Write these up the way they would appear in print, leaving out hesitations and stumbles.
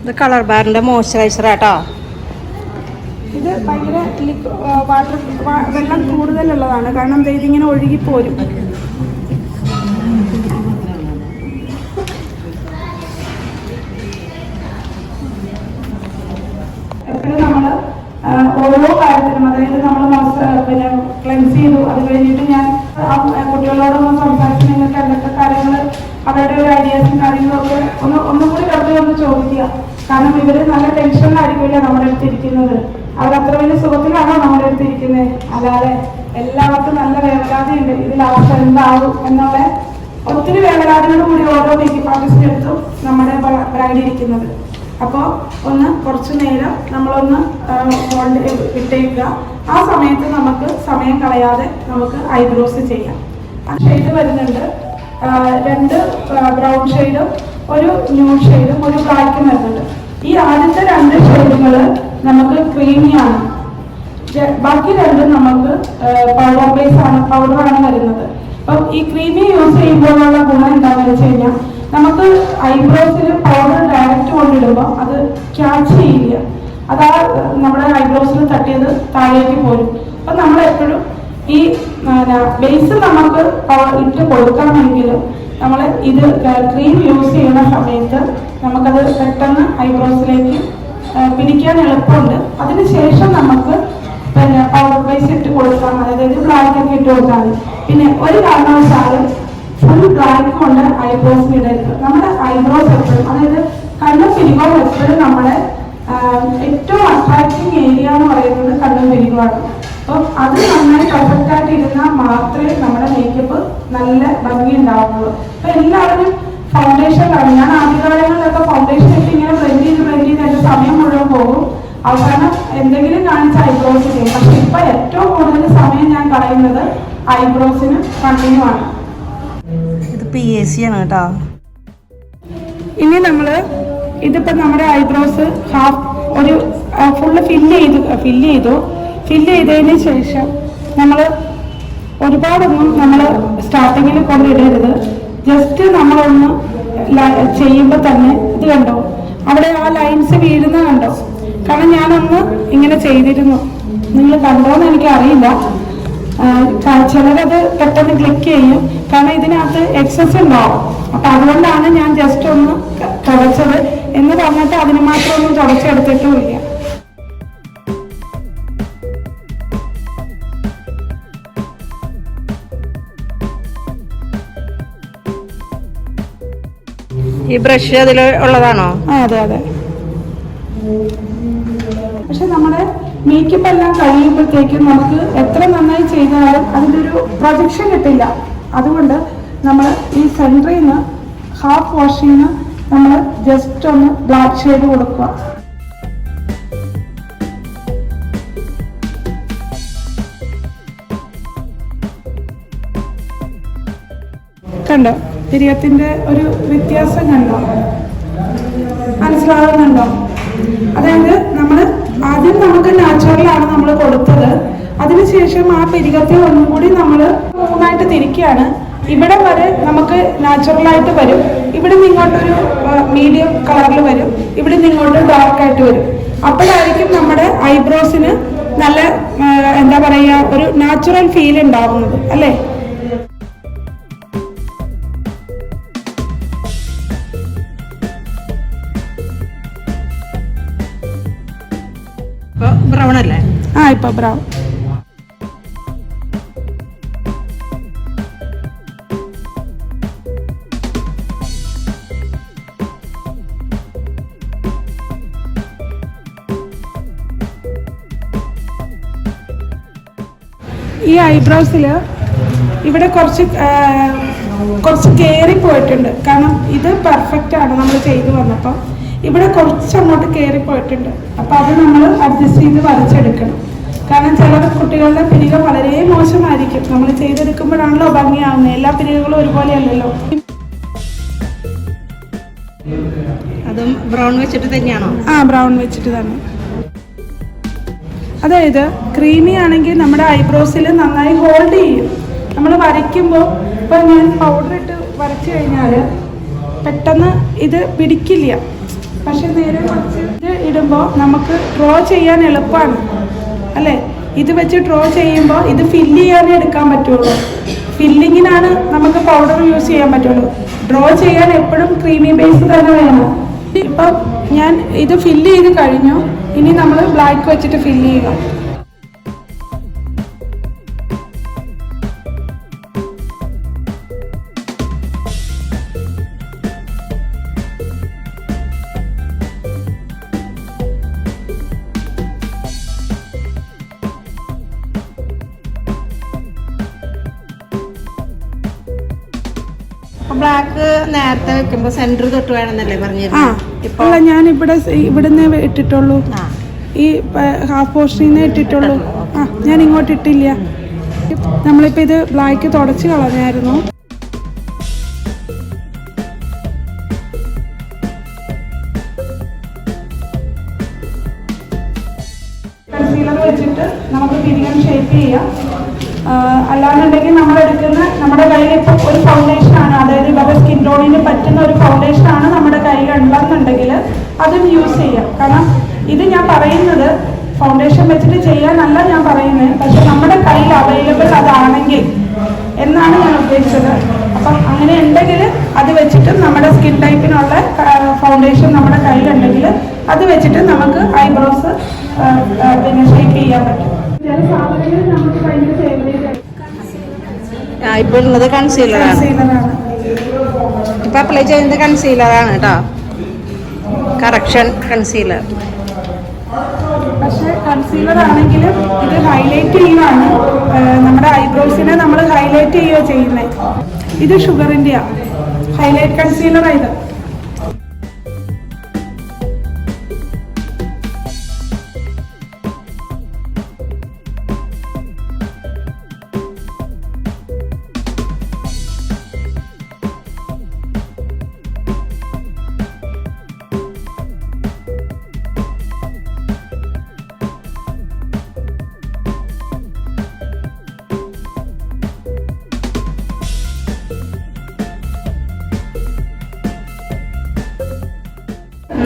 ഇത് കളർ ബാറിന്റെ മോയ്സ്ചറൈസർ ആട്ടോ. ഇത് ഭയങ്കര വാട്ടർ വെള്ളം കൂടുതലുള്ളതാണ്, കാരണം ഇതിങ്ങനെ ഒഴുകിപ്പോരും. എപ്പോഴും നമ്മൾ ഓരോ കാര്യത്തിനും, അതായത് നമ്മൾ പിന്നെ ക്ലെൻസ് ചെയ്തു, അത് കഴിഞ്ഞിട്ട് ഞാൻ കുട്ടികളോടൊന്ന് സംസാരിച്ച് നിങ്ങൾക്ക് എന്തൊക്കെ കാര്യങ്ങൾ അവരുടെ ഒരു ഐഡിയാസും കാര്യങ്ങളൊക്കെ ഒന്നുകൂടി വെറുതെ ഒന്ന് ചോദിക്കുക. കാരണം ഇവർ നല്ല ടെൻഷനിലായിരിക്കില്ല നമ്മുടെ അടുത്തിരിക്കുന്നത്. അവരത്ര വലിയ സുഖത്തിലാണോ നമ്മുടെ അടുത്തിരിക്കുന്നത്? അല്ലാതെ എല്ലാവർക്കും നല്ല വേവലാതിയുണ്ട്, ഇതിൽ അവസ്ഥ എന്താകും എന്നുള്ള ഒത്തിരി വേവലാതിയോട് കൂടി ഓരോ മേക്കപ്പ് ആർട്ടിസ്റ്റിൻ്റെ അടുത്തും നമ്മുടെ ബ്രൈഡ് ഇരിക്കുന്നത്. അപ്പോൾ ഒന്ന് കുറച്ച് നേരം നമ്മളൊന്ന് ഇട്ടേക്കുക. ആ സമയത്ത് നമുക്ക് സമയം കളയാതെ നമുക്ക് ഐബ്രോസ് ചെയ്യാം. ഷെയ്ഡ് വരുന്നുണ്ട്, 2 ബ്രൗൺ ഷെയ്ഡും ഒരു ന്യൂഡ് ഷെയ്ഡും ഒരു ബ്ലാക്കും വരുന്നുണ്ട്. ഈ ആദ്യത്തെ 2 ഷെയ്ഡുകൾ നമുക്ക് ക്രീമിയാണ്, ബാക്കി 2 നമുക്ക് പൗഡറാണ് വരുന്നത്. അപ്പം ഈ ക്രീമി യൂസ് ചെയ്യുമ്പോഴുള്ള ഗുണം എന്താണെന്ന് വെച്ച് കഴിഞ്ഞാൽ നമുക്ക് ഐബ്രോസിൽ പൗഡർ ഡയറക്റ്റ് കൊണ്ടിടുമ്പോൾ അത് ക്യാച്ച് ചെയ്യില്ല, അതാ നമ്മുടെ ഐബ്രോസിൽ തട്ടിയത് താഴേക്ക് പോരും. അപ്പം നമ്മളെപ്പോഴും ഈ ബേസ് നമുക്ക് ഇട്ട് കൊടുക്കണമെങ്കിലും നമ്മൾ ഇത് ക്രീം യൂസ് ചെയ്യുന്ന സമയത്ത് നമുക്കത് പെട്ടെന്ന് ഐബ്രോസിലേക്ക് പിടിക്കാൻ എളുപ്പമുണ്ട്. അതിനുശേഷം നമുക്ക് പിന്നെ പൗഡർ ബേസ് ഇട്ട് കൊടുക്കാം, അതായത് ബ്ലാക്കൊക്കെ ഇട്ട് കൊടുത്താൽ മതി. പിന്നെ ഒരു കാരണവശാലും ഫുൾ ബ്ലാക്ക് കൊണ്ട് ഐബ്രോസ് ഇടരുത്. നമ്മുടെ ഐബ്രോസ് എപ്പോഴും, അതായത് കണ്ണും പിരികവും എപ്പോഴും നമ്മുടെ ഏറ്റവും അട്രാക്റ്റീവ് ഏരിയ എന്ന് പറയുന്നത് കണ്ണും പിരികമാണ്. അപ്പം അത് നന്നായി പെർഫെക്റ്റ് ആയിട്ട് ഇരുന്നാൽ മാത്രമേ നമ്മുടെ മേക്കപ്പ് നല്ല ഭംഗി ഉണ്ടാവുള്ളൂ. അപ്പൊ എല്ലാവരും ഫൗണ്ടേഷനിലാണ്, ഞാൻ ആദ്യകാലങ്ങളിലൊക്കെ ഫൗണ്ടേഷൻ ഇട്ട് ഇങ്ങനെ ബ്ലെൻഡ് ചെയ്ത് എൻ്റെ സമയം മുഴുവൻ പോകും, അവസാനം എന്തെങ്കിലും കാണിച്ച് ഐബ്രോസ് ചെയ്യും. പക്ഷെ ഇപ്പൊ ഏറ്റവും കൂടുതൽ സമയം ഞാൻ കളയുന്നത് ഐബ്രോസിന് കണ്ടിന്യൂ ആണ്. ഇത് PAC ആണ് കേട്ടോ. ഇനി നമ്മള് ഇതിപ്പോ നമ്മുടെ ഐബ്രോസ് ഒരു ഫുള്ള് ഫില്ല് ചെയ്തതിന് ശേഷം നമ്മൾ ഒരുപാടൊന്നും നമ്മൾ സ്റ്റാർട്ടിങ്ങിൽ കൊണ്ടിടരുത്. ജസ്റ്റ് നമ്മളൊന്ന് ചെയ്യുമ്പോൾ തന്നെ ഇത് കണ്ടോ, അവിടെ ആ ലൈൻസ് വീഴുന്ന കണ്ടോ? കാരണം ഞാനൊന്ന് ഇങ്ങനെ ചെയ്തിരുന്നു, നിങ്ങൾ കണ്ടോന്ന് എനിക്ക് അറിയില്ല. ചിലരത് പെട്ടെന്ന് ക്ലിക്ക് ചെയ്യും, കാരണം ഇതിനകത്ത് എക്സസ് ഉണ്ടാവും. അപ്പൊ അതുകൊണ്ടാണ് ഞാൻ ജസ്റ്റ് ഒന്ന് തുടച്ചത് എന്ന് പറഞ്ഞിട്ട് അതിന് മാത്രം ഒന്നും തുടച്ചെടുത്തിട്ടുമില്ല. ഈ ബ്രഷ് അതിൽ ഉള്ളതാണോ? അതെ അതെ. പക്ഷെ നമ്മുടെ മേക്കപ്പ് എല്ലാം കഴിയുമ്പോഴത്തേക്കും നമുക്ക് എത്ര നന്നായി ചെയ്താലും അതിൻ്റെ ഒരു പ്രൊജക്ഷൻ കിട്ടില്ല. അതുകൊണ്ട് നമ്മൾ ഈ സെൻറ്ററിൽ നിന്ന് ഹാഫ് വാഷിന് നമ്മൾ ജസ്റ്റ് ഒന്ന് ബ്ലാക്ക് ഷെയ്ഡ് കൊടുക്കുക. കണ്ടോ തിരിയത്തിൻ്റെ ഒരു വ്യത്യാസം കണ്ടോ? മനസ്സിലാവുന്നുണ്ടോ? അതായത് നമ്മൾ ആദ്യം നമുക്ക് നാച്ചുറലാണ് നമ്മൾ കൊടുത്തത്, അതിനുശേഷം ആ പിരികത്തെ ഒന്നും കൂടി നമ്മൾ 3ആയിട്ട് തിരിക്കുകയാണ്. ഇവിടെ വരെ നമുക്ക് നാച്ചുറലായിട്ട് വരും, ഇവിടെ നിന്ന് ഇങ്ങോട്ടൊരു മീഡിയം കളറിൽ വരും, ഇവിടെ നിന്ന് ഇങ്ങോട്ട് ഡാർക്കായിട്ട് വരും. അപ്പോഴായിരിക്കും നമ്മുടെ ഐബ്രോസിന് നല്ല എന്താ പറയുക, ഒരു നാച്ചുറൽ ഫീൽ ഉണ്ടാവുന്നത്, അല്ലേ? ബ്രൗൺ അല്ലേ? ഇപ്പൊ ബ്രൗൺ. ഈ ഐബ്രോസിൽ ഇവിടെ കുറച്ച് കയറി പോയിട്ടുണ്ട്, കാരണം ഇത് പെർഫെക്റ്റ് ആണ് നമ്മൾ ചെയ്തു വന്നപ്പോൾ. ഇവിടെ കുറച്ച് അങ്ങോട്ട് കയറി പോയിട്ടുണ്ട്, അപ്പോൾ അത് നമ്മൾ അഡ്ജസ്റ്റ് ചെയ്ത് വരച്ചെടുക്കണം. കാരണം ചില കുട്ടികളുടെ പിരിക വളരെ മോശമായിരിക്കും, നമ്മൾ ചെയ്തെടുക്കുമ്പോഴാണല്ലോ ഭംഗിയാവുന്നത്. എല്ലാ പിരികകളും ഒരുപോലെയല്ലല്ലോ. അതും ബ്രൗൺ വെച്ചിട്ട് തന്നെയാണോ? ബ്രൗൺ വെച്ചിട്ട് തന്നെ. അതായത് ക്രീമി ആണെങ്കിൽ നമ്മുടെ ഐബ്രോസിൽ നന്നായി ഹോൾഡ് ചെയ്യും. നമ്മൾ വരയ്ക്കുമ്പോൾ ഇപ്പം ഞാൻ പൗഡർ ഇട്ട് വരച്ചു കഴിഞ്ഞാൽ പെട്ടെന്ന് ഇത് പിടിക്കില്ല, പക്ഷെ നേരെ കുറച്ച് ഇത് ഇടുമ്പോൾ നമുക്ക് ഡ്രോ ചെയ്യാൻ എളുപ്പമാണ് അല്ലേ. ഇത് വെച്ച് ഡ്രോ ചെയ്യുമ്പോൾ ഇത് ഫില്ല് ചെയ്യാനേ എടുക്കാൻ പറ്റുള്ളൂ. ഫില്ലിങ്ങിനാണ് നമുക്ക് പൗഡർ യൂസ് ചെയ്യാൻ പറ്റുള്ളൂ. ഡ്രോ ചെയ്യാൻ എപ്പോഴും ക്രീമി ബേസ് തന്നെ വേണം. ഇപ്പം ഞാൻ ഇത് ഫില്ല് ചെയ്ത് കഴിഞ്ഞു. ഇനി നമ്മൾ ബ്ലാക്ക് വെച്ചിട്ട് ഫില്ല് ചെയ്യുക. ബ്ലാക്ക് നേരത്തെ വെക്കുമ്പോ സെന്റർ തൊട്ട് വേണമെന്നല്ലേ പറഞ്ഞിരുന്നു. അല്ല, ഞാൻ ഇവിടുന്ന് ഇട്ടിട്ടുള്ളൂ. ഈ ഹാഫ് പോർഷനിൽ ഇട്ടിട്ടുള്ളൂ. ഞാൻ ഇങ്ങോട്ട് ഇട്ടില്ല. നമ്മളിപ്പോൾ ഇത് ബ്ലാക്ക് തുടച്ച് കളഞ്ഞായിരുന്നു. കൺസീലർ വെച്ചിട്ട് നമുക്ക് തിരികെ ഷേപ്പ് ചെയ്യാം. അല്ലാന്നുണ്ടെങ്കിൽ നമ്മുടെ കയ്യിൽ ഇപ്പോൾ ഒരു ഫൗണ്ടേഷനാണ്, അതായത് ഇവരുടെ സ്കിൻ ടോണിന് പറ്റുന്ന ഒരു ഫൗണ്ടേഷനാണ് നമ്മുടെ കയ്യിൽ ഉണ്ടെന്നുണ്ടെങ്കിൽ അതും യൂസ് ചെയ്യാം. കാരണം ഇത് ഞാൻ പറയുന്നത് ഫൗണ്ടേഷൻ വെച്ചിട്ട് ചെയ്യാനല്ല ഞാൻ പറയുന്നത്, പക്ഷെ നമ്മുടെ കയ്യിൽ അവൈലബിൾ അതാണെങ്കിൽ എന്നാണ് ഞാൻ ഉദ്ദേശിച്ചത്. അപ്പം അങ്ങനെ ഉണ്ടെങ്കിൽ അത് വെച്ചിട്ട് നമ്മുടെ സ്കിൻ ടൈപ്പിനുള്ള ഫൗണ്ടേഷൻ നമ്മുടെ കയ്യിലുണ്ടെങ്കിൽ അത് വെച്ചിട്ട് നമുക്ക് ഐബ്രോസ് പിന്നെ ഷേപ്പ് ചെയ്യാൻ പറ്റും. ചില സാധനങ്ങൾ നമുക്ക് ഭയങ്കര ഫേവറേറ്റ് ആയി. ഇപ്പൊ ഉള്ളത് കൺസീലറാണ്. ഇപ്പൊ അപ്ലൈ ചെയ്യുന്നത് കൺസീലറാണ് കേട്ടോ, കറക്ഷൻ കൺസീലർ. പക്ഷെ കൺസീലർ ആണെങ്കിലും ഇത് ഹൈലൈറ്റ് ചെയ്യുകയാണ്, നമ്മുടെ ഐബ്രോസിനെ നമ്മൾ ഹൈലൈറ്റ് ചെയ്യുകയോ ചെയ്യുന്നത്. ഇത് ഷുഗറിൻ്റെയാണ് ഹൈലൈറ്റ് കൺസീലറാണ് ഇത്.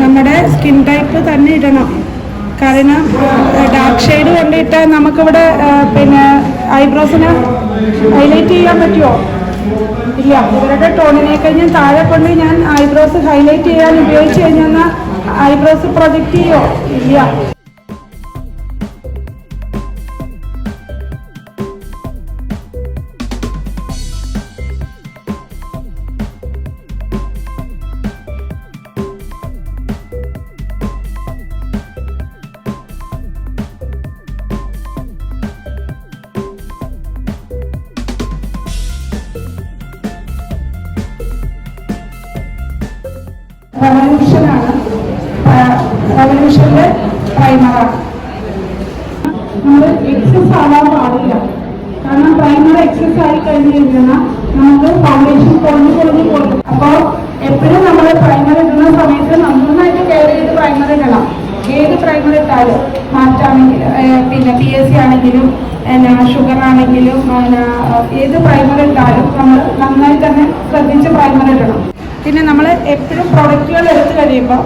നമ്മുടെ സ്കിൻ ടൈപ്പ് തന്നെ ഇടണം. കാരണം ഡാർക്ക് ഷെയ്ഡ് കൊണ്ടിട്ട് നമുക്കിവിടെ പിന്നെ ഐബ്രോസിനെ ഹൈലൈറ്റ് ചെയ്യാൻ പറ്റുമോ? ഇല്ല. ഇവരുടെ ടോണിനെ കഴിഞ്ഞ് താഴെ കൊണ്ട് ഞാൻ ഐബ്രോസ് ഹൈലൈറ്റ് ചെയ്യാൻ ഉപയോഗിച്ച് കഴിഞ്ഞാൽ ഐബ്രോസ് പ്രൊജക്റ്റ് ചെയ്യോ? ഇല്ല. റവല്യൂഷന്റെ പ്രൈമറാണ്. നമ്മൾ എക്സസ് ആവാൻ പാടില്ല. കാരണം പ്രൈമർ എക്സസ് ആയി കഴിഞ്ഞ് കഴിഞ്ഞാൽ നമുക്ക് ഫൗണ്ടേഷൻ കുറഞ്ഞു പോകും. അപ്പോൾ എപ്പോഴും നമ്മൾ പ്രൈമർ ഇടുന്ന സമയത്ത് നന്നായിട്ട് കെയർ ചെയ്ത് പ്രൈമർ ഇടണം. ഏത് പ്രൈമർ ഇട്ടാലും, മാറ്റാണെങ്കിലും പിന്നെ PSC ആണെങ്കിലും ഷുഗർ ആണെങ്കിലും ഏത് പ്രൈമർ ഇട്ടാലും നമ്മൾ നന്നായി തന്നെ ശ്രദ്ധിച്ച് പ്രൈമർ ഇടണം. പിന്നെ നമ്മൾ എപ്പോഴും പ്രൊഡക്റ്റുകൾ എടുത്തു കഴിയുമ്പോൾ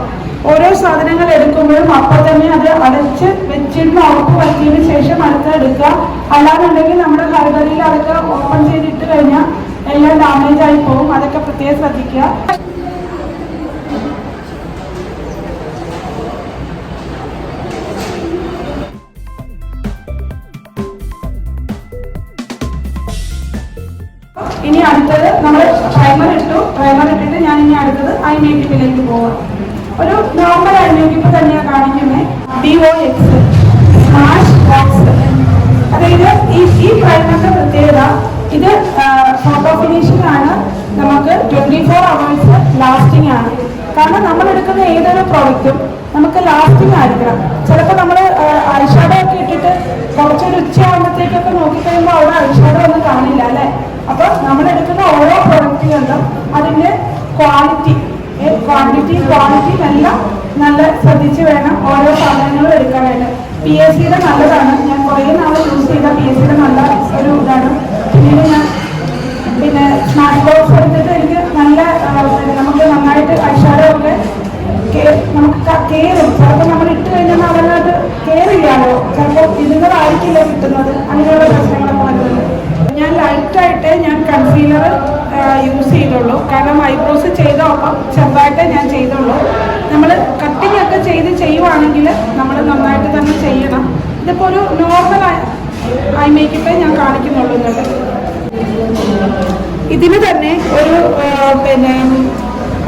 ഓരോ സാധനങ്ങൾ എടുക്കുമ്പോഴും അപ്പോൾ തന്നെ അത് അടച്ച് വെച്ചിട്ട് ഉറപ്പ് പറ്റിയതിന് ശേഷം അടുത്ത് എടുക്കുക. അല്ലാന്നുണ്ടെങ്കിൽ നമ്മുടെ ഹൈബറിയിൽ അതൊക്കെ ഓപ്പൺ ചെയ്തിട്ട് കഴിഞ്ഞാൽ എല്ലാം ഡാമേജ് ആയി പോകും. അതൊക്കെ പ്രത്യേകം ശ്രദ്ധിക്കുക. ഇനി അടുത്തത് നമ്മൾ പ്രൈമർ ഇട്ടിട്ട് ഞാൻ ഇനി അടുത്തത് ഐ മേക്കപ്പിലേക്ക് പോവാം. ഒരു നോർമൽ ഐ മേക്കപ്പ് തന്നെയാണ് കാണിക്കുന്നത്. DOX smash box. അതായത് ഈ പ്രൈമറിന്റെ പ്രത്യേകത ഇത് ഫോട്ടോ ഫിനിഷിംഗ് ആണ്. നമുക്ക് 24 hours ലാസ്റ്റിംഗ് ആണ്. കാരണം നമ്മൾ എടുക്കുന്ന ഏതൊരു പ്രോഡക്റ്റും നമുക്ക് ലാസ്റ്റിംഗ് ആയിരിക്കണം. ചിലപ്പോൾ നമ്മൾ ഐഷാഡോ ഒക്കെ ഇട്ടിട്ട് കുറച്ചൊരു ഉച്ചയാകുമ്പോഴത്തേക്കൊക്കെ നോക്കിക്കഴിയുമ്പോൾ അവിടെ ഐഷാഡോ ഒന്നും കാണില്ല അല്ലേ. അപ്പോൾ നമ്മളെടുക്കുന്ന ഓരോ പ്രോഡക്റ്റുകളിലും അതിൻ്റെ ക്വാണ്ടിറ്റിയും എല്ലാം നല്ല ശ്രദ്ധിച്ച് വേണം ഓരോ സാധനങ്ങളും എടുക്കാനായിട്ട്. PSCയുടെ നല്ലതാണ്. ഞാൻ കുറേ നാൾ യൂസ് ചെയ്ത PSCയുടെ നല്ല ഒരു ഇതാണ്. പിന്നീട് ഞാൻ സ്മാർട്ട് ബോക്സ് എടുത്തിട്ട് എനിക്ക് നല്ല നമുക്ക് നന്നായിട്ട് ഐഷാഡോ ഒക്കെ നമുക്ക് കയറും. ചിലപ്പോൾ നമ്മൾ ഇട്ട് കഴിഞ്ഞാൽ അതിനകത്ത് കയറില്ലാലോ, ചിലപ്പോൾ ഇരുന്നതായിരിക്കില്ല കിട്ടുന്നത്. അങ്ങനെയുള്ള പ്രശ്നങ്ങളൊക്കെ വരുന്നുണ്ട്. ഞാൻ ലൈറ്റായിട്ട് ഞാൻ കൺസീലർ യൂസ് ചെയ്തുള്ളൂ. കാരണം ഐബ്രോസ് ചെയ്തോപ്പം ചെറുതായിട്ടേ ഞാൻ ചെയ്തുള്ളൂ. നമ്മൾ കട്ടിങ് ഒക്കെ ചെയ്യുവാണെങ്കിൽ നമ്മൾ നന്നായിട്ട് തന്നെ ചെയ്യണം. ഇതിപ്പോൾ ഒരു നോർമൽ ഐ മേക്കപ്പേ ഞാൻ കാണിക്കുന്നുള്ളൂ. ഇതിന് തന്നെ ഒരു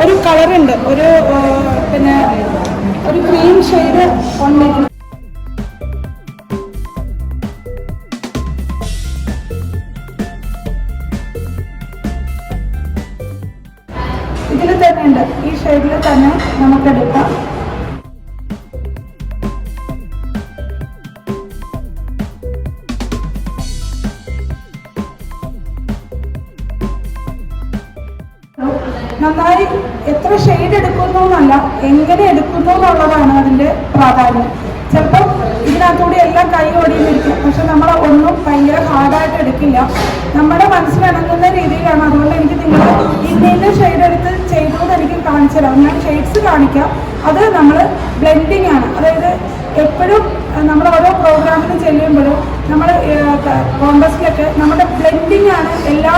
ഒരു കളറുണ്ട്, ഒരു ഒരു ക്രീം ഷെയ്ഡ് ഉണ്ട്. ഇതിൽ തന്നെ ഉണ്ട്, ഈ ഷെയ്ഡിൽ തന്നെ നമുക്കെടുക്കാം. നന്നായി എത്ര ഷെയ്ഡ് എടുക്കുന്നു എന്നല്ല, എങ്ങനെ എടുക്കുന്നു എന്നുള്ളതാണ് അതിൻ്റെ പ്രാധാന്യം. ചിലപ്പോൾ ഇതിനകത്തൂടെ എല്ലാം കൈ ഓടിയിരിക്കും, പക്ഷെ നമ്മൾ ഒന്നും ഭയങ്കര ഹാർഡായിട്ട് എടുക്കില്ല. നമ്മുടെ മനസ്സിലിണങ്ങുന്ന രീതിയിലാണ്. അതുകൊണ്ട് എനിക്ക് നിങ്ങൾ ഇന്ന ഷെയ്ഡ് എടുത്ത് ചെയ്തു എന്ന് എനിക്ക് കാണിച്ചു തരാം. ഞാൻ ഷെയ്ഡ്സ് കാണിക്കാം. അത് നമ്മൾ ബ്ലെൻഡിങ് ആണ്. അതായത് എപ്പോഴും നമ്മൾ ഓരോ പ്രോഗ്രാമിന് ചെല്ലുമ്പോഴും നമ്മൾ കോൺടസ്റ്റിലൊക്കെ നമ്മുടെ ബ്ലെൻഡിങ് ആണ് എല്ലാ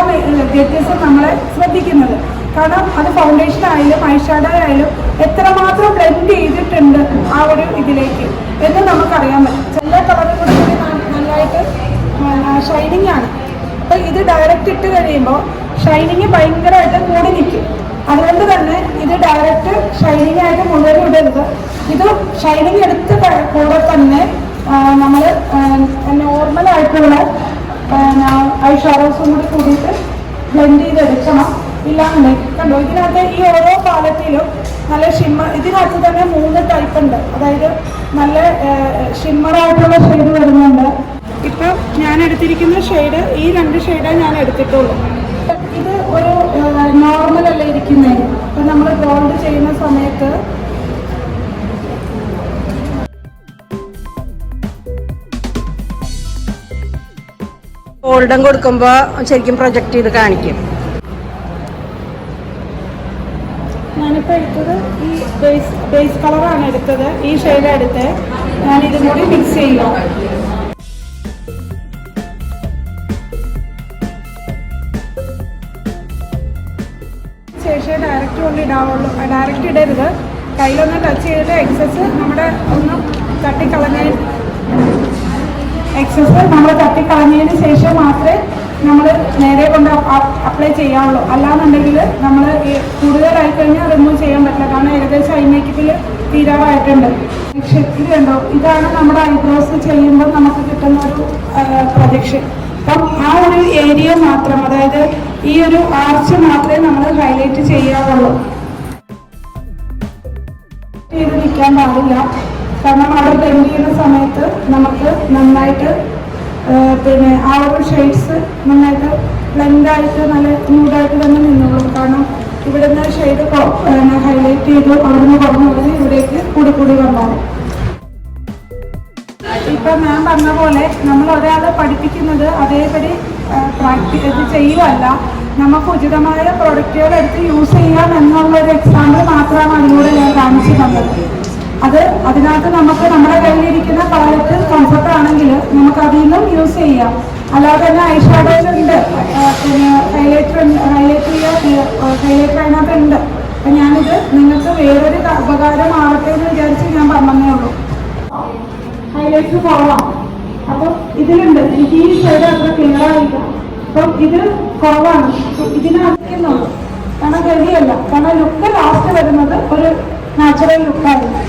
ജഡ്ജസും നമ്മളെ ശ്രദ്ധിക്കുന്നത്. കാരണം അത് ഫൗണ്ടേഷൻ ആയാലും ഐഷാഡോ ആയാലും എത്രമാത്രം ബ്ലെൻഡ് ചെയ്തിട്ടുണ്ട് ആ ഒരു ഇതിലേക്ക് എന്ന് നമുക്കറിയാൻ പറ്റും. ചില കളറുകൾ കൂടി നന്നായിട്ട് ഷൈനിങ് ആണ്. അപ്പോൾ ഇത് ഡയറക്റ്റ് ഇട്ട് കഴിയുമ്പോൾ ഷൈനിങ് ഭയങ്കരമായിട്ട് കൂടി നിൽക്കും. അതുകൊണ്ട് തന്നെ ഇത് ഡയറക്റ്റ് ഷൈനിങ് ആയിട്ട് മുഴുവൻ ഇടരുത്. ഇത് ഷൈനിങ് എടുത്ത് കൂടെ തന്നെ നമ്മൾ നോർമലായിട്ടുള്ള ഐഷാഡോസും കൂടി കൂടിയിട്ട് ബ്ലെൻഡ് ചെയ്തെടുക്കണം. ഇല്ലാന്നുണ്ടെങ്കിൽ കണ്ടോ, ഇതിനകത്ത് ഈ ഓരോ പാലത്തിലും നല്ല ഷിമ്മർ, ഇതിനകത്ത് തന്നെ 3 ടൈപ്പ് ഉണ്ട്. അതായത് നല്ല ഷിമ്മറായിട്ടുള്ള ഷെയ്ഡ് വരുന്നുണ്ട്. ഇപ്പം ഞാൻ എടുത്തിരിക്കുന്ന ഷെയ്ഡ് ഈ 2 ഷെയ്ഡേ ഞാൻ എടുത്തിട്ടുള്ളൂ. ഇത് ഒരു നോർമൽ അല്ല ഇരിക്കുന്നത്. ഇപ്പം നമ്മൾ ഗോൾഡ് ചെയ്യുന്ന സമയത്ത് ഗോൾഡൻ കൊടുക്കുമ്പോൾ ശരിക്കും പ്രൊജക്റ്റ് ചെയ്ത് കാണിക്കും. ഞാനിപ്പോൾ എടുത്തത് ഈ ബേസ് കളറാണ് എടുത്തത്. ഈ ഷെയ്ഡ് എടുത്ത് ഞാൻ ഇതും കൂടി മിക്സ് ചെയ്യുക. ശേഷം ഡയറക്റ്റ് കൊണ്ട് ഇടാവുള്ളൂ. ഡയറക്റ്റ് ഇടരുത്. കയ്യിലൊന്ന് ടച്ച് ചെയ്തിട്ട് എക്സസ് നമ്മൾ തട്ടിക്കളഞ്ഞതിന് ശേഷം മാത്രമേ നമ്മൾ നേരെ കൊണ്ട് അപ്ലൈ ചെയ്യാവുള്ളൂ. അല്ലാന്നുണ്ടെങ്കിൽ നമ്മൾ കൂടുതലായി കഴിഞ്ഞാൽ റിമൂവ് ചെയ്യാൻ പറ്റില്ല. കാരണം ഏകദേശം ഐ മേക്കപ്പിൽ തീരാറായിട്ടുണ്ട്. ഇത് കണ്ടോ, ഇതാണ് നമ്മുടെ ഐബ്രോസ് ചെയ്യുമ്പോൾ നമുക്ക് കിട്ടുന്ന ഒരു പ്രൊജക്ഷൻ. അപ്പം ആ ഒരു ഏരിയ മാത്രം, അതായത് ഈ ഒരു ആർച്ച് മാത്രമേ നമ്മൾ ഹൈലൈറ്റ് ചെയ്യാവുള്ളൂ. ചെയ്ത് നിൽക്കാൻ പാടില്ല. കാരണം അവിടെ ബ്ലെൻഡ് ചെയ്യുന്ന സമയത്ത് നമുക്ക് നന്നായിട്ട് ആ ഒരു ഷെയ്ഡ്സ് നന്നായിട്ട് ബ്ലെൻഡായിട്ട് നല്ല ന്യൂഡായിട്ട് തന്നെ നിന്നോളും. കാരണം ഇവിടുന്ന് ഷെയ്ഡ് ഹൈലൈറ്റ് ചെയ്തു അവിടുന്ന് കുറഞ്ഞ ഇവിടേക്ക് കൂടി വന്നോളും. ഇപ്പം ഞാൻ പറഞ്ഞ പോലെ നമ്മൾ ഒരാളെ പഠിപ്പിക്കുന്നത് അതേപടി ഇത് ചെയ്യുകയല്ല. നമുക്ക് ഉചിതമായ പ്രൊഡക്റ്റുകൾ എടുത്ത് യൂസ് ചെയ്യാം എന്നുള്ളൊരു എക്സാമ്പിൾ മാത്രമാണ് അതിലൂടെ ഞാൻ കാണിച്ചു തന്നത്. അതിനകത്ത് നമുക്ക് നമ്മുടെ കയ്യിലിരിക്കുന്ന പാലറ്റ് കംഫർട്ട് ആണെങ്കിൽ നമുക്ക് അതിൽ നിന്നും യൂസ് ചെയ്യാം. അല്ലാതെ തന്നെ ഐഷാഡോയിലുണ്ട്, പിന്നെ ഹൈലൈറ്റർ അതിനകത്ത് ഉണ്ട്. അപ്പം ഞാനിത് നിങ്ങൾക്ക് വേറൊരു ഉപകാരമാവട്ടെ എന്ന് വിചാരിച്ച് ഞാൻ പറഞ്ഞതേ ഉള്ളൂ. ഹൈലൈറ്റർ കുറവാണ്, അപ്പം ഇതിലുണ്ട്. എനിക്ക് ഈ ഷെയ്ഡ് അത്ര ക്ലിയർ ആയില്ല. അപ്പം ഇത് കുറവാണ്, ഇതിനകത്തുന്നുള്ളൂ. കാരണം ഗതിയല്ല. കാരണം ലുക്ക് ലാസ്റ്റ് വരുന്നത് ഒരു നാച്ചുറൽ ലുക്കായിരുന്നു.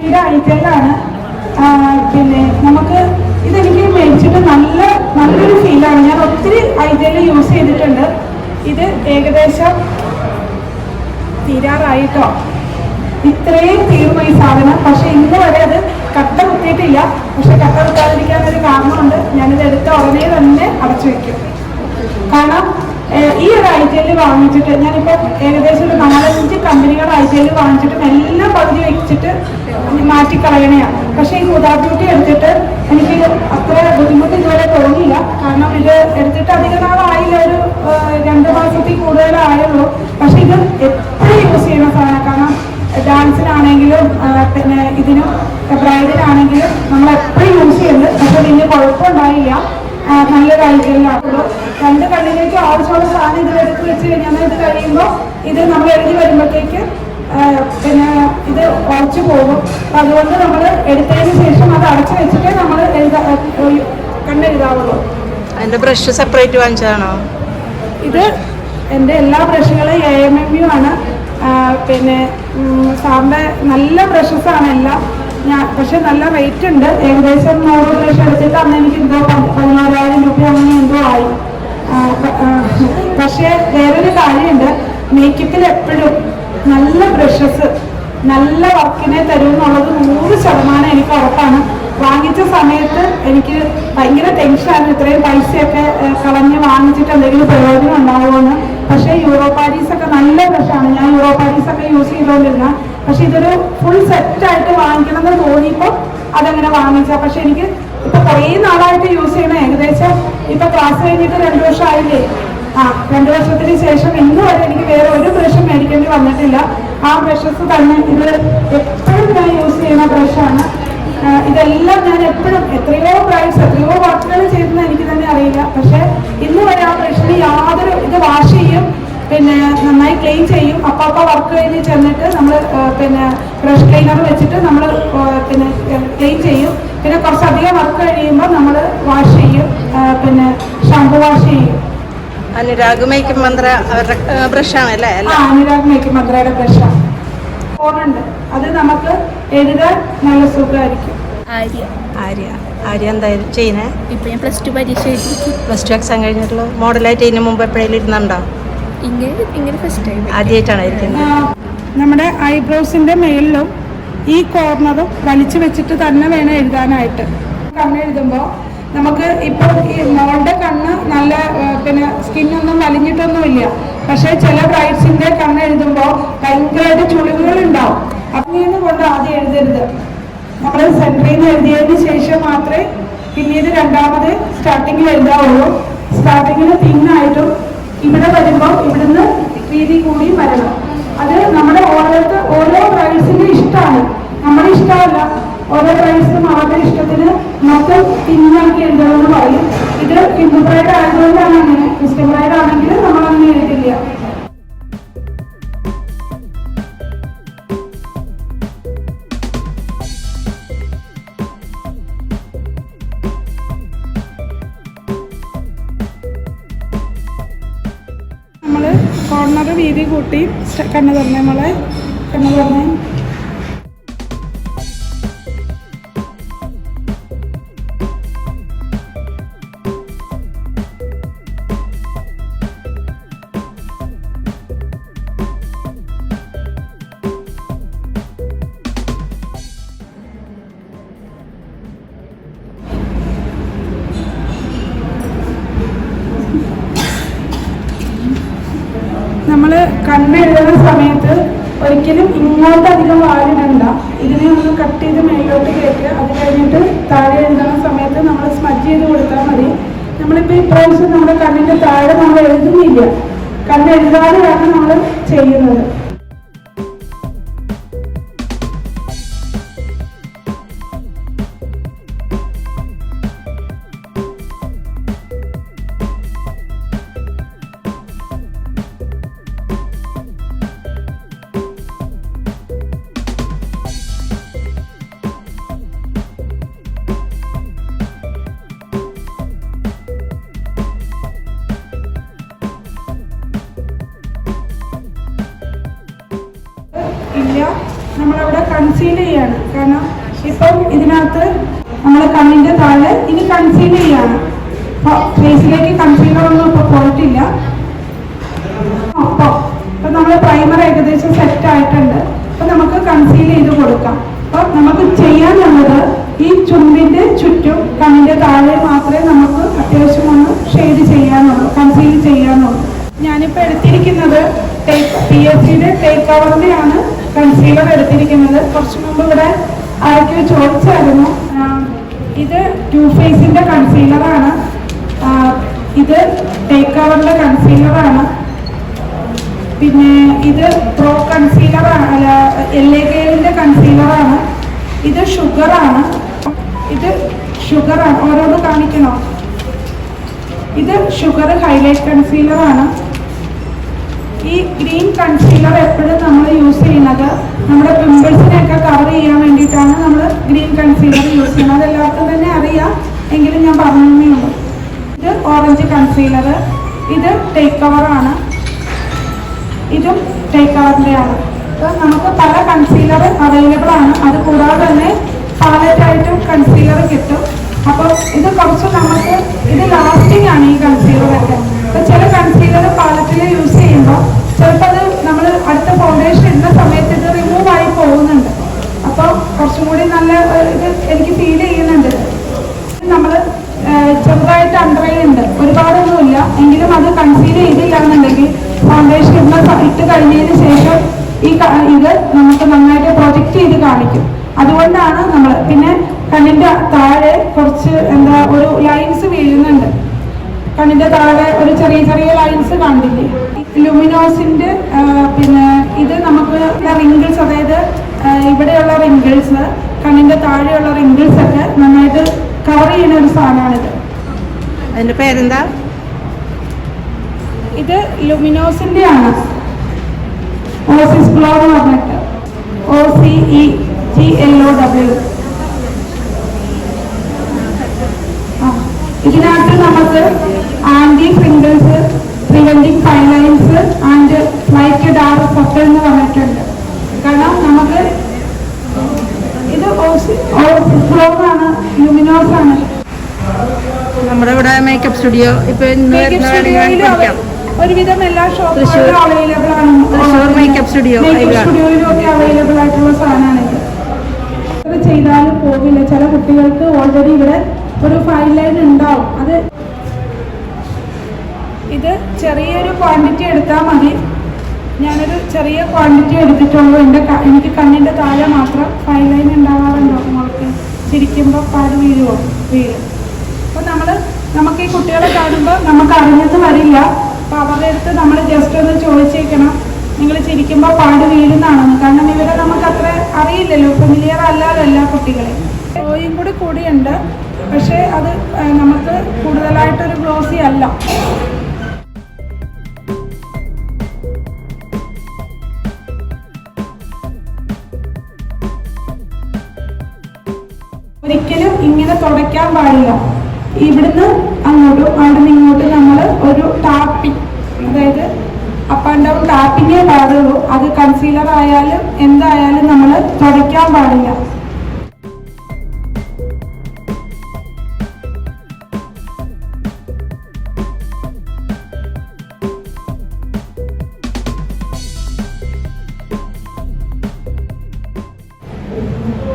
ഇത് ഐജലാണ്. പിന്നെ നമുക്ക് ഇതെനിക്ക് മേടിച്ചിട്ട് നല്ലൊരു ഫീലാണ്. ഞാൻ ഒത്തിരി ഐജല് യൂസ് ചെയ്തിട്ടുണ്ട്. ഇത് ഏകദേശം തീരാറായിട്ടോ. ഇത്രയും തീർന്നു ഈ സാധനം. പക്ഷെ ഇന്ന് വരെ അത് കട്ട കുത്തിയിട്ടില്ല. പക്ഷെ കട്ട കുത്താതിരിക്കാനൊരു കാരണമുണ്ട്. ഞാനിത് എടുത്ത ഉടനെ തന്നെ അടച്ചു വയ്ക്കും. കാരണം ഈ ഒരു ഐറ്റയിൽ വാങ്ങിച്ചിട്ട് ഞാനിപ്പോൾ ഏകദേശം ഒരു 4-5 കമ്പനികൾ ഐറ്റയിൽ വാങ്ങിച്ചിട്ട് എല്ലാം പകുതി വെച്ചിട്ട് മാറ്റിക്കളയണയാണ്. പക്ഷേ ഈ ഹുദ ബ്യൂട്ടി എടുത്തിട്ട് എനിക്ക് അത്ര ബുദ്ധിമുട്ട് ഇതുവരെ തോന്നിയില്ല. കാരണം ഇത് എടുത്തിട്ട് അധിക നാളായില്ല, ഒരു 2 മാസത്തിൽ കൂടുതലായുള്ളൂ. പക്ഷെ ഇത് എപ്പോഴും യൂസ് ചെയ്യുന്ന സാധനം. കാരണം ഡാൻസിനാണെങ്കിലും പിന്നെ ഇതിനും ബ്രൈഡിനാണെങ്കിലും നമ്മൾ എപ്പോഴും യൂസ് ചെയ്യുന്നത്. പക്ഷെ ഇതിന് കുഴപ്പമുണ്ടായില്ല, നല്ലൊരു ഐറ്റലിലാണുള്ളൂ. 2 കണ്ണിലേക്ക് ആവശ്യമുള്ള സാധനം ഇതിലെടുത്ത് വെച്ച് കഴിഞ്ഞാൽ ഇത് കഴിയുമ്പോൾ ഇത് നമ്മൾ എഴുതി വരുമ്പോഴത്തേക്ക് പിന്നെ ഇത് ഉറച്ചു പോകും. അപ്പം അതുകൊണ്ട് നമ്മൾ എടുത്തതിന് ശേഷം അത് അടച്ചു വെച്ചിട്ട് നമ്മൾ കണ്ണെഴുതാവുള്ളൂ. അതിൻ്റെ ബ്രഷ് സെപ്പറേറ്റ് വാങ്ങിച്ചതാണോ? ഇത് എൻ്റെ എല്ലാ ബ്രഷുകളും AMMU ആണ്. പിന്നെ സാറിൻ്റെ നല്ല ബ്രഷസാണ് എല്ലാം. പക്ഷെ നല്ല റേറ്റ് ഉണ്ട്. ഏകദേശം 100 ബ്രഷ് എടുത്തിട്ട് അന്ന് എനിക്ക് എന്തോ 14,000 രൂപ അങ്ങനെ എന്തോ ആയി. പക്ഷേ വേറൊരു കാര്യമുണ്ട്, മേക്കപ്പിൽ എപ്പോഴും നല്ല ബ്രഷസ് നല്ല വർക്കിനെ തരും എന്നുള്ളത് 100% എനിക്ക് ഉറപ്പാണ്. വാങ്ങിച്ച സമയത്ത് എനിക്ക് ഭയങ്കര ടെൻഷനായിരുന്നു, ഇത്രയും പൈസയൊക്കെ കളഞ്ഞ് വാങ്ങിച്ചിട്ട് എന്തെങ്കിലും പ്രയോജനം ഉണ്ടാവുമെന്ന്. പക്ഷേ യൂറോപാരീസൊക്കെ നല്ല ബ്രഷാണ്. ഞാൻ യൂറോപാരീസൊക്കെ യൂസ് ചെയ്തുകൊണ്ടിരുന്ന, പക്ഷെ ഇതൊരു ഫുൾ സെറ്റായിട്ട് വാങ്ങിക്കണമെന്ന് തോന്നിയപ്പോൾ അതങ്ങനെ വാങ്ങിച്ച. പക്ഷെ എനിക്ക് ഇപ്പൊ കുറേ നാളായിട്ട് യൂസ് ചെയ്യണം. ഏകദേശം ഇപ്പൊ ക്ലാസ് കഴിഞ്ഞിട്ട് 2 വർഷമായില്ലേ. 2 വർഷത്തിന് ശേഷം ഇന്ന് വരെ എനിക്ക് വേറെ ഒരു ബ്രഷും മേടിക്കേണ്ടി വന്നിട്ടില്ല. ആ ബ്രഷസ് തന്നെ ഇത് എപ്പോഴും ഞാൻ യൂസ് ചെയ്യുന്ന ബ്രഷാണ്. ഇതെല്ലാം ഞാൻ എപ്പോഴും എത്രയോ പ്രൈസ് എത്രയോ വർക്കുകൾ ചെയ്തെന്ന് എനിക്ക് തന്നെ അറിയില്ല. പക്ഷെ ഇന്ന് വരെ ആ ബ്രഷിന് യാതൊരു ഇത് വാഷ് ചെയ്യും, പിന്നെ നന്നായി ക്ലീൻ ചെയ്യും. അപ്പം വർക്ക് കഴിഞ്ഞ് ചെന്നിട്ട് നമ്മൾ പിന്നെ ബ്രഷ് ക്ലീനർ വെച്ചിട്ട് നമ്മൾ പിന്നെ ക്ലീൻ ചെയ്യും. പിന്നെ കുറച്ചധികം വർക്ക് കഴിയുമ്പോൾ നമ്മൾ വാഷ് ചെയ്യും, പിന്നെ ഷാമ്പു വാഷ് ചെയ്യും. അനുരാഗ് മേക്കപ്പ് മന്ത്ര അവരുടെ ബ്രഷാണല്ലേ? അനുരാഗ് മേക്കപ്പ് മന്ത്രയുടെ ബ്രഷാണ്. ഫോണുണ്ട്, അത് നമുക്ക് എഴുതാൻ നല്ല സുഖമായിരിക്കും. ആര്യ എന്തായാലും ചെയ്യുന്നേ? ഇപ്പം ഞാൻ +2 പരീക്ഷ എഴുതി. +2 എക്സാം കഴിഞ്ഞിട്ടുള്ളൂ. മോഡലായിട്ട് ഇതിന് മുമ്പ് എപ്പോഴെങ്കിലും ഇരുന്നുണ്ടോ? ഇങ്ങനെ ഫസ്റ്റ് ടൈം ആദ്യമായിട്ടാണ് ഇരിക്കുന്നത്. നമ്മുടെ ഐബ്രോസിന്റെ മേളിലും ഈ കോർണറും വലിച്ചു വെച്ചിട്ട് തന്നെ വേണം എഴുതാനായിട്ട്. കണ്ണെഴുതുമ്പോൾ നമുക്ക് ഇപ്പോൾ ഈ മോളുടെ കണ്ണ് നല്ല പിന്നെ സ്കിന്നൊന്നും വലിഞ്ഞിട്ടൊന്നുമില്ല. പക്ഷേ ചില ബ്രൈഡ്സിന്റെ കണ്ണെഴുതുമ്പോൾ ഭയങ്കരമായിട്ട് ചുളിവുകൾ ഉണ്ടാവും. അങ്ങനെ കൊണ്ട് ആദ്യം എഴുതരുത്. നമ്മൾ സെൻറ്ററിൽ നിന്ന് എഴുതിയതിന് ശേഷം മാത്രമേ പിന്നീട് രണ്ടാമത് സ്റ്റാർട്ടിങ്ങിൽ എഴുതാവുള്ളൂ. സ്റ്റാർട്ടിങ്ങിൽ തിന്നായിട്ടും ഇവിടെ വരുമ്പോൾ ഇവിടുന്ന് വീതി കൂടി വരണം. അത് നമ്മുടെ ഓരോ ബ്രൈഡ്സിന്റെ ഇഷ്ടമാണ്, നമ്മുടെ ഇഷ്ടമല്ല. ഓരോ ബ്രൈഡ്സിനും അവരുടെ ഇഷ്ടത്തിന് മൊത്തം തിന്നാക്കി എഴുതണമെന്ന് പറയും. ഇത് ഹിന്ദു ബ്രൈഡ് ആയതുകൊണ്ടാണ് അങ്ങനെ. ക്രിസ്ത്യൻ ബ്രൈഡ് ആണെങ്കിൽ നമ്മളങ്ങനെ എഴുതില്ല. നമ്മൾ കോർണർ വീതി കൂട്ടി കണ്ണ് തുറന്നേ, നമ്മളെ കണ്ണ് തുറന്നേ. നമ്മൾ കണ്ണെഴുതുന്ന സമയത്ത് ഒരിക്കലും ഇങ്ങോട്ടധികം വാലിടണ്ട. ഇതിനെ ഒന്ന് കട്ട് ചെയ്ത് മേലോട്ട് കയറ്റുക. അത് കഴിഞ്ഞിട്ട് താഴെ എഴുതുന്ന സമയത്ത് നമ്മൾ സ്മജ് ചെയ്ത് കൊടുത്താൽ മതി. നമ്മളിപ്പോൾ ഇപ്രാവശ്യം നമ്മുടെ കണ്ണിൻ്റെ താഴെ നമ്മൾ എഴുതുന്നില്ല, കണ്ണെഴുതാതെയാണ് നമ്മൾ ചെയ്യുന്നത്. ഇല്ല, നമ്മളവിടെ കൺസീൽ ചെയ്യാണ്. കാരണം ഇപ്പം ഇതിനകത്ത് നമ്മൾ കണ്ണിൻ്റെ താഴെ ഇനി കൺസീൽ ചെയ്യാണ്. ഫേസിലേക്ക് കൺസീലറൊന്നും ഇപ്പോൾ പോയിട്ടില്ല. അപ്പം നമ്മൾ പ്രൈമർ ഏകദേശം സെറ്റ് ആയിട്ടുണ്ട്. അപ്പം നമുക്ക് കൺസീൽ ചെയ്ത് കൊടുക്കാം. അപ്പം നമുക്ക് ചെയ്യാനുള്ളത് ഈ ചുണ്ടിൻ്റെ ചുറ്റും കണ്ണിൻ്റെ താഴെ മാത്രമേ നമുക്ക് അത്യാവശ്യം ഒന്ന് ഷെയ്ഡ് ചെയ്യാനുള്ളൂ, കൺസീൽ ചെയ്യാനുള്ളൂ. ഞാനിപ്പോൾ എടുത്തിരിക്കുന്നത് PFCയുടെ ടേക്ക് കവറിൻ്റെയാണ് കൺസീലർ എടുത്തിരിക്കുന്നത്. കുറച്ച് മുമ്പ് ഇവിടെ ആരൊക്കെയോ ചോദിച്ചായിരുന്നു. ഇത് ടു ഫേസിൻ്റെ കൺസീലറാണ്. ഇത് ടേക്ക് കവറിൻ്റെ കൺസീലറാണ്. പിന്നെ ഇത് പ്രോ കൺസീലറാണ്, അല്ല LAKലിൻ്റെ കൺസീലറാണ്. ഇത് ഷുഗറാണ്. ഓരോന്ന് കാണിക്കണോ? ഇത് ഷുഗർ ഹൈലൈറ്റ് കൺസീലറാണ്. ഈ ഗ്രീൻ കൺസീലർ എപ്പോഴും നമ്മൾ യൂസ് ചെയ്യുന്നത് നമ്മുടെ പിമ്പിൾസിനെയൊക്കെ കവർ ചെയ്യാൻ വേണ്ടിയിട്ടാണ് നമ്മൾ ഗ്രീൻ കൺസീലർ യൂസ് ചെയ്യുന്നത്. അതെല്ലാവർക്കും തന്നെ അറിയാം, എങ്കിലും ഞാൻ പറഞ്ഞേ ഉള്ളൂ. ഇത് ഓറഞ്ച് കൺസീലർ. ഇത് ടേക്ക് കവറാണ്. ഇതും ടേക്ക് കവറിൻ്റെയാണ്. അപ്പോൾ നമുക്ക് പല കൺസീലർ അവൈലബിൾ ആണ്. അത് കൂടാതെ തന്നെ പാലറ്റായിട്ടും കൺസീലർ കിട്ടും. അപ്പോൾ ഇത് കുറച്ച് നമുക്ക് ഇത് ലാസ്റ്റിംഗ് ആണ് ഈ കൺസീലറൊക്കെ. അപ്പോൾ ചില കൺസീലർ പാലറ്റിൽ യൂസ് ചെയ്യുമ്പോൾ ചിലപ്പോൾ അത് നമ്മൾ അടുത്ത ഫൗണ്ടേഷൻ ഇടുന്ന സമയത്ത് ഇത് റിമൂവ് ആയി പോകുന്നുണ്ട്. അപ്പോൾ കുറച്ചും കൂടി നല്ല ഇത് എനിക്ക് ഫീൽ ചെയ്യുന്നുണ്ട്. നമ്മൾ ചെറുതായിട്ട് അണ്ടർ ഐ ഉണ്ട്, ഒരുപാടൊന്നുമില്ല, എങ്കിലും അത് കൺസീൽ ചെയ്തില്ല എന്നുണ്ടെങ്കിൽ ഫൗണ്ടേഷൻ ഇട്ട് കഴിഞ്ഞതിന് ശേഷം ഇത് നമുക്ക് നന്നായിട്ട് പ്രൊജക്റ്റ് ചെയ്ത് കാണിക്കും. അതുകൊണ്ടാണ് നമ്മൾ പിന്നെ കണ്ണിൻ്റെ താഴെ കുറച്ച് ഒരു ലൈൻസ് വീഴുന്നുണ്ട്. കണ്ണിൻ്റെ താഴെ ഒരു ചെറിയ ചെറിയ ലൈൻസ് കണ്ടില്ലേ? ലുമിനോസിൻ്റെ പിന്നെ ഇത് നമുക്ക് റിങ്കിൾസ്, അതായത് ഇവിടെയുള്ള റിങ്കിൾസ്, കണ്ണിൻ്റെ താഴെയുള്ള റിങ്കിൾസ് ഒക്കെ നന്നായിട്ട് കവർ ചെയ്യുന്ന ഒരു സാധനമാണിത്. അതിൻ്റെ പേരെന്താ? ഇത് ലുമിനോസിൻ്റെ ആണ്. ഓസിസ് ഗ്ലോ എന്ന് പറഞ്ഞിട്ട് OCEGLOW. ഇതിനകത്ത് നമുക്ക് anti wrinkles, preventing fine lines and light dark circle എന്ന് പറഞ്ഞിട്ടുണ്ട്. കാരണം നമുക്ക് ഇത് ഓസിസ് ഗ്ലോ ആണ്, ലുമിനോസ് ആണ്. നമ്മുടെ ഇവിടെ മേക്കപ്പ് സ്റ്റുഡിയോ ഇപ്പൊ ഒരുവിധം എല്ലാ ഷോപ്പുകളിലും അവൈലബിൾ ആണ്. തൃശ്ശൂർ മേക്കപ്പ് സ്റ്റുഡിയോയിലും ഒക്കെ അവൈലബിൾ ആയിട്ടുള്ള സാധനമാണിത്. ഇത് ചെയ്താലും പോകില്ല. ചില കുട്ടികൾക്ക് ഓൾറെഡി ഇവിടെ ഒരു ഫൈൻ ലൈൻ ഉണ്ടാവും. ഇത് ചെറിയൊരു ക്വാണ്ടിറ്റി എടുത്താൽ മതി. ഞാനൊരു ചെറിയ ക്വാണ്ടിറ്റി എടുത്തിട്ടുള്ളൂ. എനിക്ക് കണ്ണിൻ്റെ താഴെ മാത്രം ഫൈൻ ലൈൻ ഉണ്ടാകാറുണ്ടോ? നമുക്ക് ചിരിക്കുമ്പോൾ പാട് വീഴും. അപ്പോൾ നമുക്ക് ഈ കുട്ടികളെ കാണുമ്പോൾ നമുക്ക് അറിഞ്ഞെന്ന് വരില്ല. അപ്പോൾ അവരുടെ അടുത്ത് നമ്മൾ ജസ്റ്റ് ഒന്ന് ചോദിച്ചേക്കണം, നിങ്ങൾ ചിരിക്കുമ്പോൾ പാട് വീഴുന്നതാണെന്ന്. കാരണം ഇവരെ നമുക്ക് അത്ര അറിയില്ലല്ലോ, ഫെമിലിയർ അല്ലാതെ എല്ലാ കുട്ടികളെയും. ഗ്ലോയും കൂടിയുണ്ട്, പക്ഷേ അത് നമുക്ക് കൂടുതലായിട്ടൊരു ഗ്ലോസി അല്ല. ഒരിക്കലും ഇങ്ങനെ തുടയ്ക്കാൻ പാടില്ല. ഇവിടുന്ന് അങ്ങോട്ടും അവിടുന്ന് ഇങ്ങോട്ടും നമ്മൾ ഒരു ടാപ്പിംഗ്, അതായത് അപ്പ് ആൻഡ് ഡൗൺ ടാപ്പിങ്ങേ പാടുള്ളൂ. അത് കൺസീലർ ആയാലും എന്തായാലും നമ്മൾ തുടയ്ക്കാൻ പാടില്ല.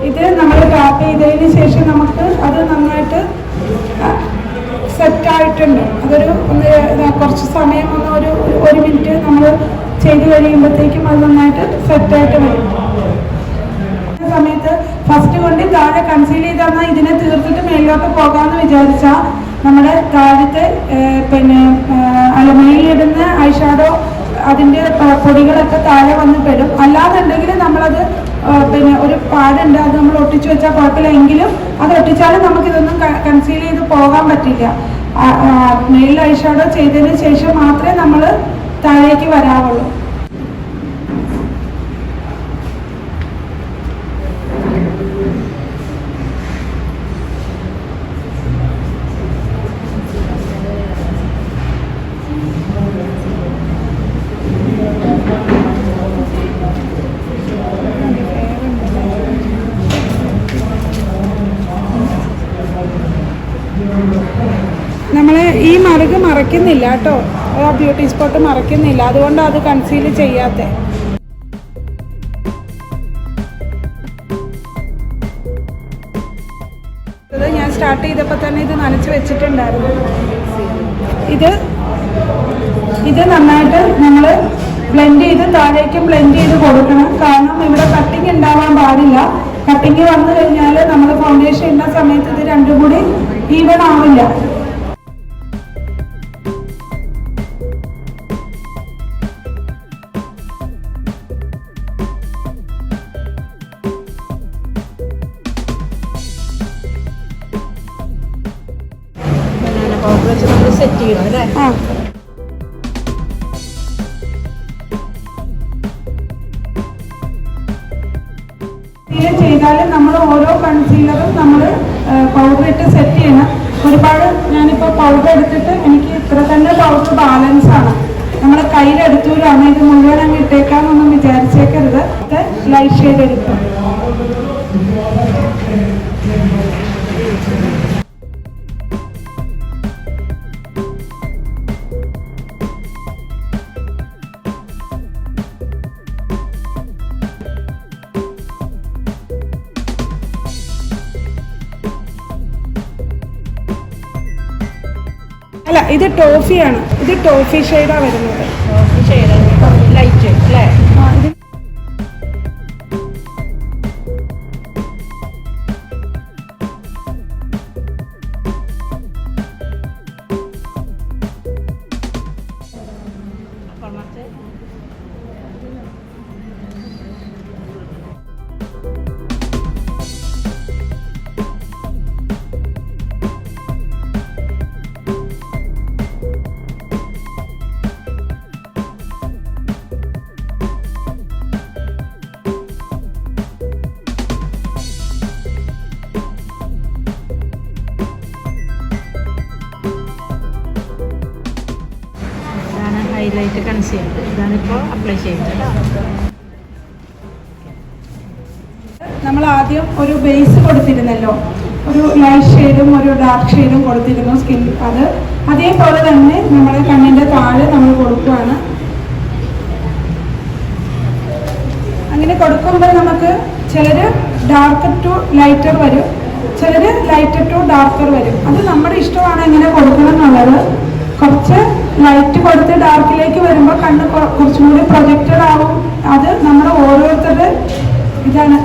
ഇത് നമ്മൾ ടാപ്പ് ചെയ്തതിന് ശേഷം നമുക്ക് അത് നന്നായിട്ട് സെറ്റായിട്ടുണ്ട്. അതൊരു കുറച്ച് സമയം ഒരു മിനിറ്റ് നമ്മൾ ചെയ്ത് കഴിയുമ്പോഴത്തേക്കും അത് നന്നായിട്ട് സെറ്റായിട്ട് വരും. സമയത്ത് ഫസ്റ്റ് കൊണ്ട് താഴെ കൺസീൽ ചെയ്ത് തന്നാൽ ഇതിനെ തീർത്തിട്ട് മേലോട്ട് പോകാമെന്ന് വിചാരിച്ചാൽ നമ്മുടെ താഴത്തെ പിന്നെ മേലിടുന്ന ഐഷാഡോ അതിൻ്റെ പൊടികളൊക്കെ താഴെ വന്ന് പെടും. അല്ലാന്നുണ്ടെങ്കിൽ നമ്മളത് പിന്നെ ഒരു പാടുണ്ട്, അത് നമ്മൾ ഒട്ടിച്ചു വെച്ചാൽ കുഴപ്പമില്ല. എങ്കിലും അത് ഒട്ടിച്ചാലും നമുക്കിതൊന്നും കൺസീൽ ചെയ്ത് പോകാൻ പറ്റില്ല. മേലിൽ ഐഷാഡോ ചെയ്തതിന് ശേഷം മാത്രമേ നമ്മൾ താഴേക്ക് വരാവുള്ളൂ. നമ്മൾ ഈ മറുക് മറയ്ക്കുന്നില്ല കേട്ടോ, ആ ബ്യൂട്ടി സ്പോട്ട് മറയ്ക്കുന്നില്ല, അതുകൊണ്ടാണ് അത് കൺസീൽ ചെയ്യാത്ത. ഞാൻ സ്റ്റാർട്ട് ചെയ്തപ്പോൾ തന്നെ ഇത് നനച്ച് വെച്ചിട്ടുണ്ടായിരുന്നു. ഇത് ഇത് നന്നായിട്ട് നമ്മൾ ബ്ലെൻഡ് ചെയ്ത് താഴേക്ക് ബ്ലെൻഡ് ചെയ്ത് കൊടുക്കണം. കാരണം ഇവിടെ കട്ടിങ് ഉണ്ടാവാൻ പാടില്ല. കട്ടിങ് വന്നു കഴിഞ്ഞാൽ നമ്മൾ ഫൗണ്ടേഷൻ ഇടുന്ന സമയത്ത് ഇത് രണ്ടും കൂടി ഈവൺ ആവില്ല. സെറ്റ് ചെയ്യണം അല്ലേ? ചെയ്താൽ നമ്മൾ ഓരോ കൺസീലറും നമ്മൾ പൗഡർ ഇട്ട് സെറ്റ് ചെയ്യണം. ഒരുപാട് ഞാനിപ്പോൾ പൗഡർ എടുത്തിട്ട് എനിക്ക് ഇത്ര തന്നെ പൗഡർ ബാലൻസ് ആണ്. നമ്മൾ കയ്യിലെടുത്തൂരാണ് ഇത് മുഴുവൻ അങ്ങ് ഇട്ടേക്കാന്നൊന്നും വിചാരിച്ചേക്കരുത്. ലൈറ്റ് ഷെയ്ഡ് എടുക്കും. അല്ല, ഇത് ടോഫിയാണ്. ഇത് ടോഫി ഷെയ്ഡാണ് വരുന്നത്. ലൈറ്റ് അല്ലേ? ഹൈലൈറ്റ് കൺസീലർ ഇതാണിപ്പോൾ അപ്ലൈ ചെയ്യുന്നത്. നമ്മൾ ആദ്യം ഒരു ബേസ് കൊടുത്തിരുന്നല്ലോ, ഒരു ലൈറ്റ് ഷെയ്ഡും ഒരു ഡാർക്ക് ഷെയ്ഡും കൊടുത്തിരുന്നു സ്കിൻ. അത് അതേപോലെ തന്നെ നമ്മുടെ കണ്ണിൻ്റെ താഴെ നമ്മൾ കൊടുക്കുകയാണ്. അങ്ങനെ കൊടുക്കുമ്പോൾ നമുക്ക് ചിലർ ഡാർക്ക് ടു ലൈറ്റർ വരും, ചിലർ ലൈറ്റർ ടു ഡാർക്കർ വരും. അത് നമ്മുടെ ഇഷ്ടമാണ് എങ്ങനെ കൊടുക്കണം എന്നുള്ളത്. കുറച്ച് ലൈറ്റ് കൊടുത്ത് ഡാർക്കിലേക്ക് വരുമ്പോൾ കണ്ണ് കുറച്ചും കൂടി പ്രൊജക്റ്റഡ് ആവും. അത് നമ്മുടെ ഓരോരുത്തരുടെ ഇതാണ്.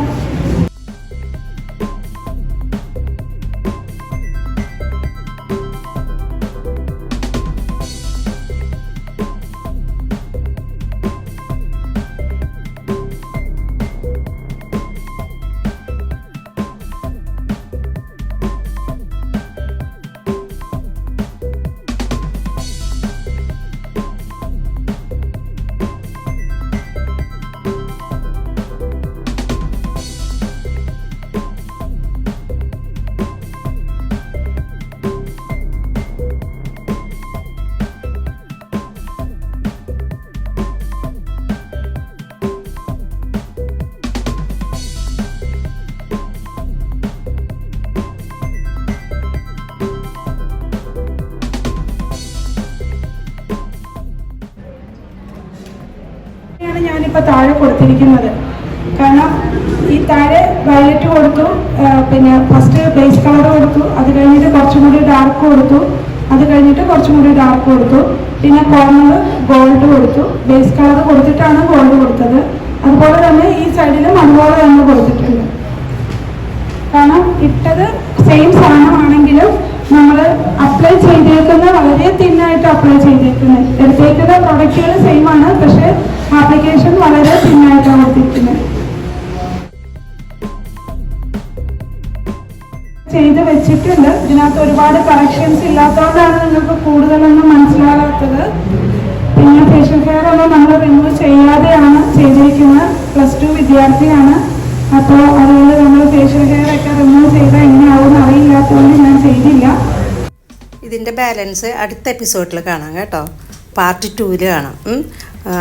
ഞാനിപ്പോൾ താഴെ കൊടുത്തിരിക്കുന്നത് കാരണം ഈ താഴെ വയലറ്റ് കൊടുത്തു, പിന്നെ ഫസ്റ്റ് ബേസ് കളർ കൊടുത്തു, അത് കഴിഞ്ഞിട്ട് കുറച്ചും കൂടി ഡാർക്ക് കൊടുത്തു, അത് കഴിഞ്ഞിട്ട് കുറച്ചും കൂടി ഡാർക്ക് കൊടുത്തു, പിന്നെ കോർണർ ഗോൾഡ് കൊടുത്തു. ബേസ് കളർ കൊടുത്തിട്ടാണ് ഗോൾഡ് കൊടുത്തത്. അതുപോലെ തന്നെ ഈ സൈഡിലും അതുപോലെ തന്നെ കൊടുത്തിട്ടുണ്ട്. കാരണം ഇട്ടത് സെയിം സാധനമാണെങ്കിലും നമ്മൾ അപ്ലൈ ചെയ്തേക്കുന്ന വളരെ തിന്നായിട്ട് അപ്ലൈ ചെയ്തേക്കുന്നത്. എടുത്തേക്കുന്ന പ്രൊഡക്റ്റുകൾ സെയിം ആണ്, പക്ഷെ ആപ്ലിക്കേഷൻ വളരെ തിന്നായിട്ടാണ് കൊടുത്തിരിക്കുന്നത്. ചെയ്ത് വെച്ചിട്ടുണ്ട്. ഇതിനകത്ത് ഒരുപാട് കറക്ഷൻസ് ഇല്ലാത്തതുകൊണ്ടാണ് നിങ്ങൾക്ക് കൂടുതലൊന്നും മനസ്സിലാകാത്തത്. പിന്നെ ഫേഷ്യൽ കെയർ ഒന്നും നമ്മൾ റിമൂവ് ചെയ്യാതെയാണ് ചെയ്തിരിക്കുന്നത്. +2 വിദ്യാർത്ഥിയാണ്. അപ്പോൾ അതുകൊണ്ട് നമ്മൾ ഫേഷ്യൽ കെയർ ഒക്കെ റിമൂവ് ചെയ്താൽ എങ്ങനെയാവും അറിയില്ലാത്തതുകൊണ്ട് ഞാൻ ചെയ്തില്ല. ഇതിൻ്റെ ബാലൻസ് അടുത്ത എപ്പിസോഡിൽ കാണാം കേട്ടോ. പാർട്ട് 2 കാണാം.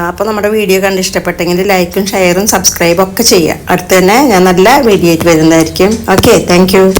അപ്പോൾ നമ്മുടെ വീഡിയോ കണ്ട് ഇഷ്ടപ്പെട്ടെങ്കിൽ ലൈക്കും ഷെയറും സബ്സ്ക്രൈബും ഒക്കെ ചെയ്യുക. അടുത്ത് തന്നെ ഞാൻ നല്ല വീഡിയോ ആയിട്ട് വരുന്നതായിരിക്കും. Okay, thank you.